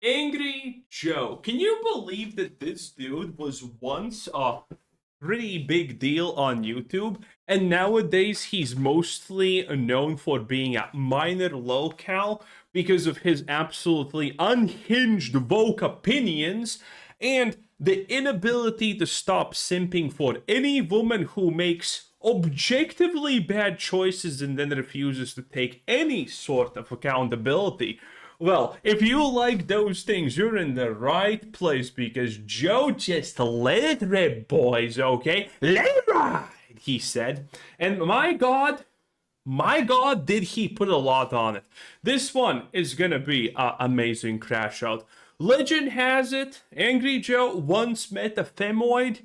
Angry Joe. Can you believe that this dude was once a pretty big deal on YouTube, and nowadays he's mostly known for being a minor lolcow because of his absolutely unhinged woke opinions and the inability to stop simping for any woman who makes objectively bad choices and then refuses to take any sort of accountability. Well, if you like those things, you're in the right place because Joe just let it rip, boys, okay? Let it ride, he said. And my God, did he put a lot on it. This one is gonna be an amazing crash out. Legend has it, Angry Joe once met a femoid.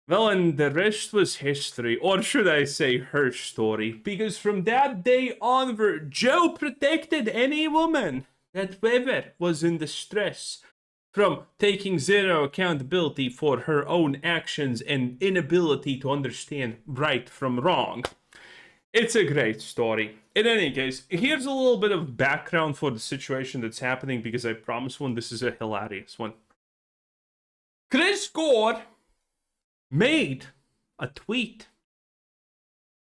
Well, and the rest was history, or should I say her story, because from that day onward, Joe protected any woman that ever was in distress from taking zero accountability for her own actions and inability to understand right from wrong. It's a great story. In any case, here's a little bit of background for the situation that's happening because I promise this is a hilarious one. Chris Gore made a tweet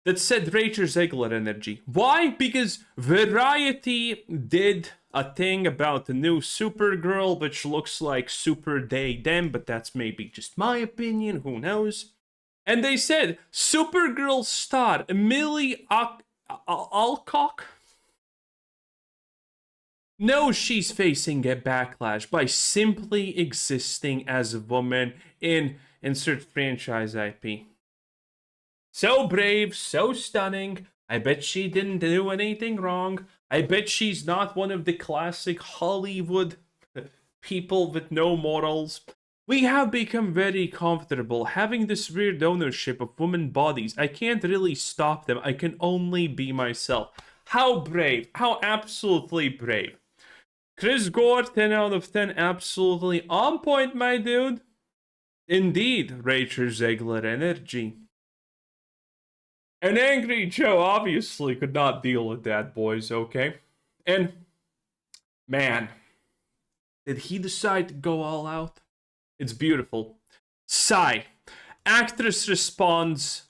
that said Rachel Zegler energy. Why? Because Variety did a thing about the new Supergirl, which looks like Super They Them, but that's maybe just my opinion, who knows? And they said Supergirl star Millie Alcock knows she's facing a backlash by simply existing as a woman in insert franchise IP. So brave, so stunning. I bet she didn't do anything wrong. I bet she's not one of the classic Hollywood people with no morals. We have become very comfortable having this weird ownership of women bodies. I can't really stop them. I can only be myself. How brave. How absolutely brave. Chris Gore, 10 out of 10. Absolutely on point, my dude. Indeed, Rachel Zegler energy. And Angry Joe obviously could not deal with that, boys, okay? And, man, did he decide to go all out? It's beautiful. Sigh. Actress responds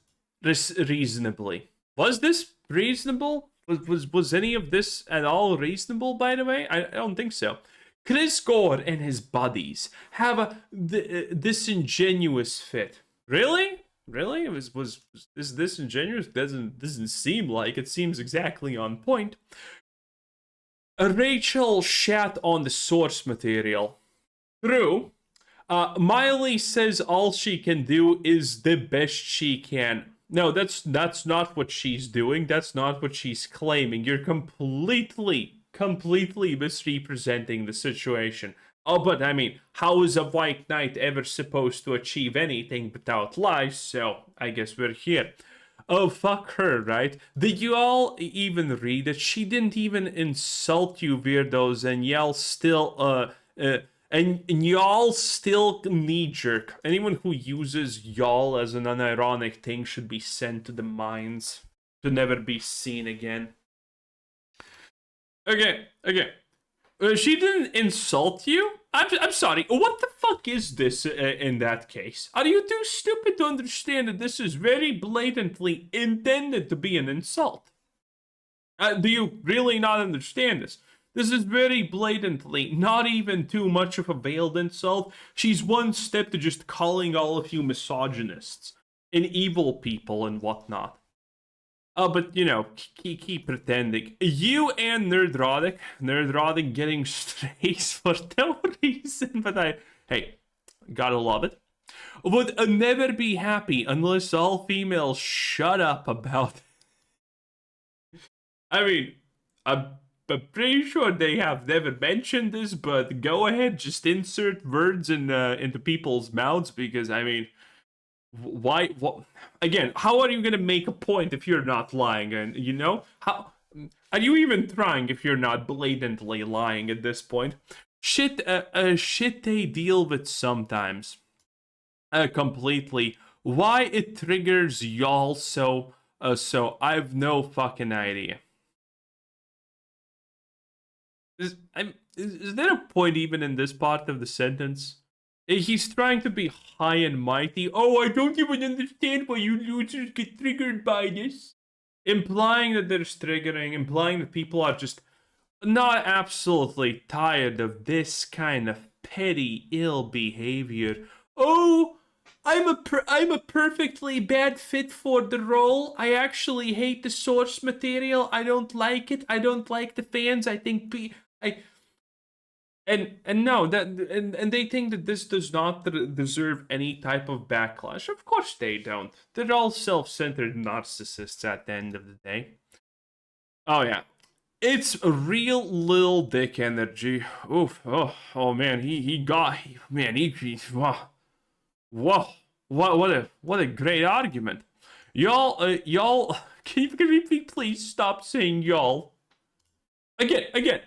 reasonably. Was this reasonable? Was any of this at all reasonable, by the way? I don't think so. Chris Gore and his buddies have a disingenuous fit. Really? Really? Was this disingenuous? Doesn't seem like it. Seems exactly on point. Rachel shat on the source material. True. Miley says all she can do is the best she can. No, that's not what she's doing. That's not what she's claiming. You're completely misrepresenting the situation. Oh, but I mean, how is a white knight ever supposed to achieve anything without lies? So, I guess we're here. Oh, fuck her, right? Did you all even read it? She didn't even insult you weirdos, and y'all still, and y'all still knee-jerk. Anyone who uses y'all as an unironic thing should be sent to the mines to never be seen again. Okay. She didn't insult you? I'm sorry. What the fuck is this in that case? Are you too stupid to understand that this is very blatantly intended to be an insult? Do you really not understand this? This is very blatantly not even too much of a veiled insult. She's one step to just calling all of you misogynists and evil people and whatnot. But, you know, keep pretending. You and Nerdrotic getting strays for no reason, but hey, gotta love it. Would never be happy unless all females shut up about it. I mean, I'm pretty sure they have never mentioned this, but go ahead, just insert words into people's mouths, because, I mean, why? What? Again, how are you gonna make a point if you're not lying? And you know, how are you even trying if you're not blatantly lying at this point? Shit they deal with sometimes. Completely. Why it triggers y'all so I've no fucking idea. is there a point even in this part of the sentence? He's trying to be high and mighty. Oh, I don't even understand why you losers get triggered by this. Implying that there's triggering, implying that people are just not absolutely tired of this kind of petty ill behavior. Oh, I'm a perfectly bad fit for the role. I actually hate the source material. I don't like it. I don't like the fans. I think I and no, that and they think that this does not deserve any type of backlash. Of course they don't. They're all self-centered narcissists at the end of the day. Oh yeah. It's a real little dick energy. Oof. Oh man, wow. Whoa. What a great argument. Y'all can you please stop saying y'all? Again.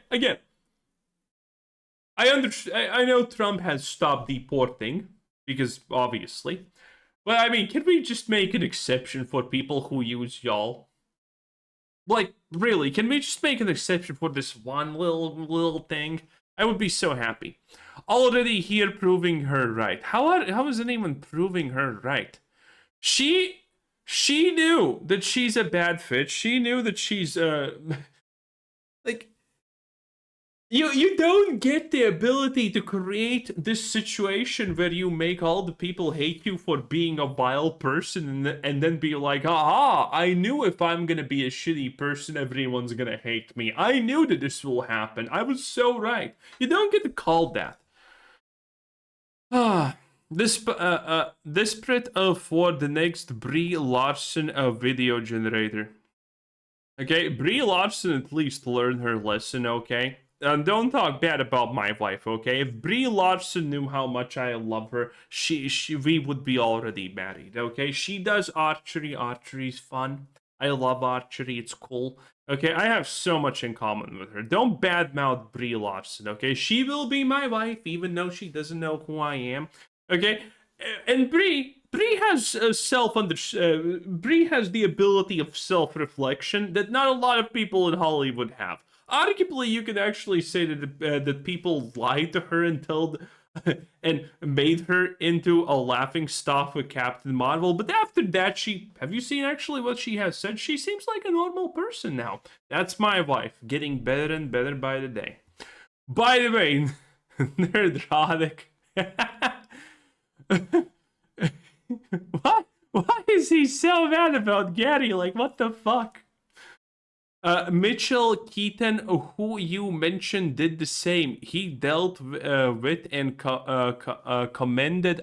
I know Trump has stopped deporting because obviously. But I mean, can we just make an exception for people who use y'all? Like, really, can we just make an exception for this one little thing? I would be so happy. Already here proving her right. How is anyone proving her right? She knew that she's a bad fit. She knew that she's like you don't get the ability to create this situation where you make all the people hate you for being a vile person and then be like, aha, I knew if I'm gonna be a shitty person, everyone's gonna hate me. I knew that this will happen. I was so right. You don't get to call that. Desperate for the next Brie Larson video generator. Okay, Brie Larson at least learned her lesson, okay? Don't talk bad about my wife, okay? If Brie Larson knew how much I love her, we would be already married, okay? She does archery. Archery's fun. I love archery. It's cool. Okay, I have so much in common with her. Don't badmouth Brie Larson, okay? She will be my wife, even though she doesn't know who I am, okay? And Brie has Brie has the ability of self-reflection that not a lot of people in Hollywood have. Arguably, you could actually say that people lied to her and and made her into a laughing stock with Captain Marvel. But after that, have you seen actually what she has said? She seems like a normal person now. That's my wife, getting better and better by the day. By the way, Nerdrotic. Why is he so mad about Gary? Like, what the fuck? Mitchell Keaton, who you mentioned, did the same. He dealt with and commented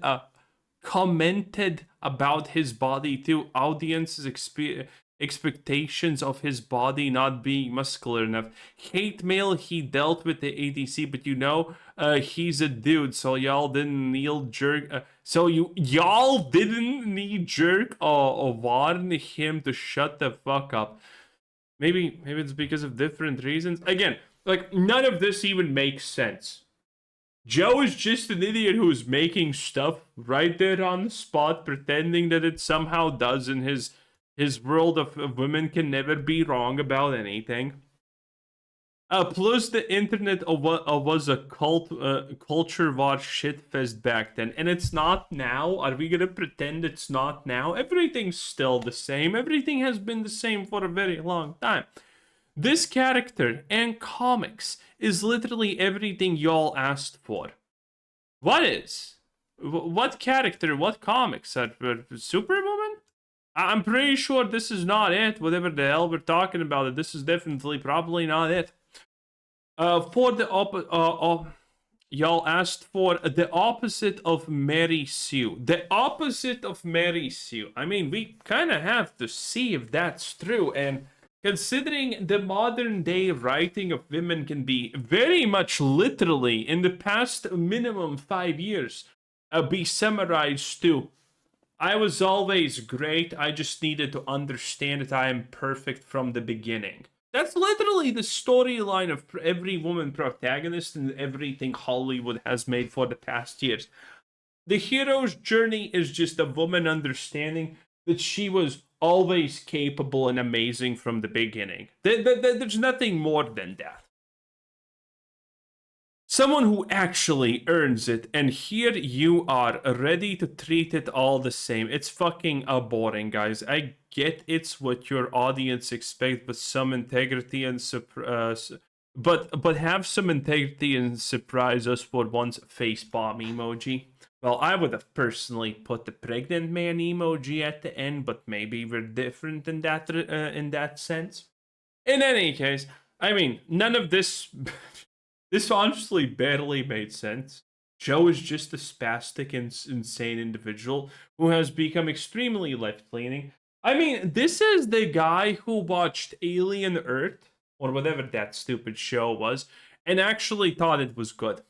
about his body too. Audience's expectations of his body not being muscular enough. Hate mail, he dealt with the ADC, but he's a dude, so y'all didn't kneel jerk. So y'all didn't need jerk or warn him to shut the fuck up. Maybe it's because of different reasons. Again, like, none of this even makes sense. Joe is just an idiot who's making stuff right there on the spot, pretending that it somehow does in his world of women can never be wrong about anything. Plus, the internet was a culture war shitfest back then, and it's not now. Are we gonna pretend it's not now? Everything's still the same. Everything has been the same for a very long time. This character and comics is literally everything y'all asked for. What is? What character? What comics? Superwoman? I'm pretty sure this is not it. Whatever the hell we're talking about, this is definitely probably not it. For the y'all asked for the opposite of Mary Sue. The opposite of Mary Sue. I mean, we kind of have to see if that's true. And considering the modern day writing of women can be very much literally in the past minimum 5 years be summarized to, I was always great. I just needed to understand that I am perfect from the beginning. That's literally the storyline of every woman protagonist and everything Hollywood has made for the past years. The hero's journey is just a woman understanding that she was always capable and amazing from the beginning. There's nothing more than that. someone who actually earns it, and here you are ready to treat it all the same. It's fucking boring, guys. I get it's what your audience expects, but some integrity and but have some integrity and surprise us for once. Facepalm emoji. Well, I would have personally put the pregnant man emoji at the end, but maybe we're different in that sense. In any case, I mean, none of this. This honestly barely made sense. Joe is just a spastic and insane individual who has become extremely left-leaning. I mean, this is the guy who watched Alien Earth, or whatever that stupid show was, and actually thought it was good.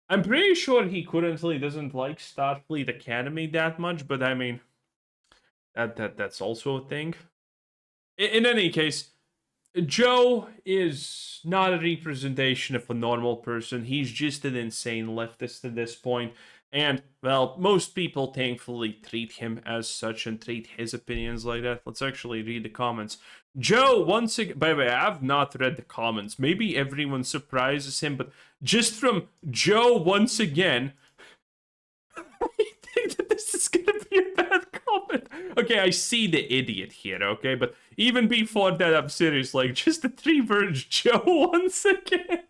I'm pretty sure he currently doesn't like Starfleet Academy that much, but I mean, that's also a thing. In any case, Joe is not a representation of a normal person. He's just an insane leftist at this point. And, well, most people thankfully treat him as such and treat his opinions like that. Let's actually read the comments. Joe, once again, by the way, I have not read the comments. Maybe everyone surprises him, but just from Joe, once again, I think that this is gonna be a bad comment. Okay, I see the idiot here, okay? But even before that, I'm serious. Like, just the 3 words, Joe, once again.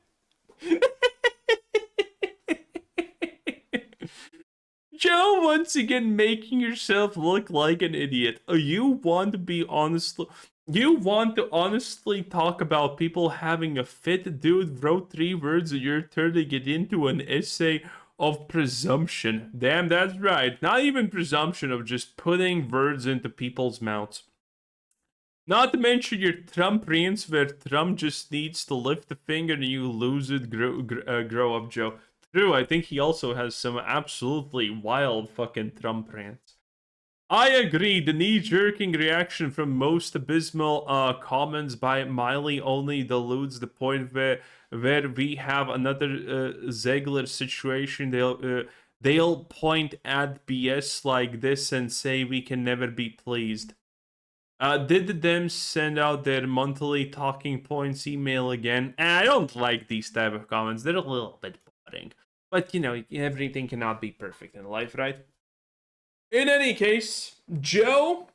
Joe, once again, making yourself look like an idiot. You want to be honest. You want to honestly talk about people having a fit? Dude wrote 3 words and you're turning it into an essay of presumption. Damn, that's right. Not even presumption, of just putting words into people's mouths. Not to mention your Trump rants where Trump just needs to lift a finger and you lose it. Grow up, Joe. True, I think he also has some absolutely wild fucking Trump rants. I agree, the knee-jerking reaction from most abysmal comments by Miley only dilutes the point where we have another Ziegler situation. They'll point at BS like this and say we can never be pleased. Did them send out their monthly talking points email again? I don't like these type of comments. They're a little bit boring. But, you know, everything cannot be perfect in life, right? In any case, Joe,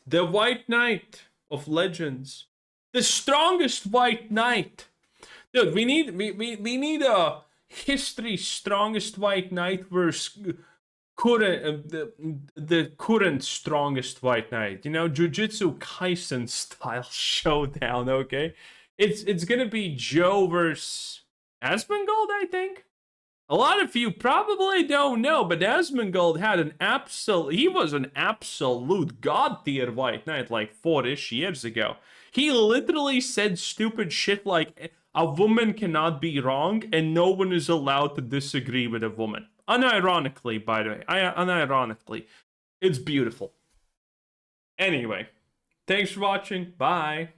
the White Knight of Legends, the strongest White Knight. Dude, we need a history strongest White Knight versus current the current strongest White Knight. You know, Jujutsu Kaisen style showdown. Okay, it's gonna be Joe versus Asmongold, I think. A lot of you probably don't know, but Asmongold had he was an absolute god tier White Knight like 4-ish years ago. He literally said stupid shit like a woman cannot be wrong and no one is allowed to disagree with a woman. Unironically, by the way. Unironically. It's beautiful. Anyway, thanks for watching. Bye.